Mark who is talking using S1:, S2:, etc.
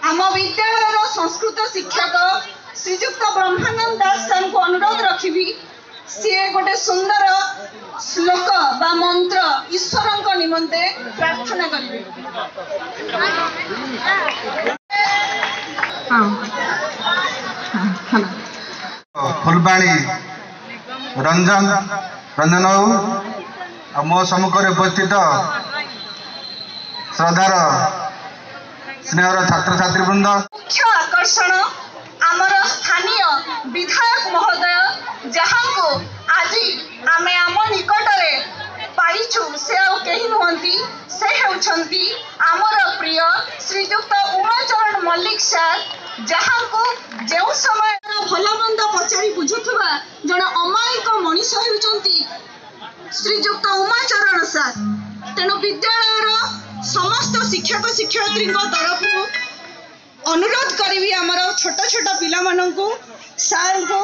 S1: आम विद्यालय संस्कृत शिक्षक श्रीजुक्त ब्रह्मानंद दास सर को अनुरोध रखी सी गोटे सुंदर श्लोक बा मंत्र ईश्वर निमंते प्रार्थना करेंगे।
S2: फुलबाणी रंजन रंजन मो सम्मुखें उपस्थित श्रद्धार स्नेहर छात्र छात्री वृंद
S1: मुख्य आकर्षण आमर स्थानीय विधायक महोदय जहाँ को आज आम निकटरे पाइछु से कहीं नुहंती से होउछंती आमर प्रिय श्रीजुक्त उमाचरण मल्लिक सार जहाँ को जो समय भल मंद पचारि बुझुथुबा जण अमायिक मनीष होउछंती श्रीजुक्त उमाचरण सार। तेणु विद्यालय समस्त शिक्षक शिक्षयित्री तरफ अनुरोध करी आमर छोट छोट पिला मानू सार को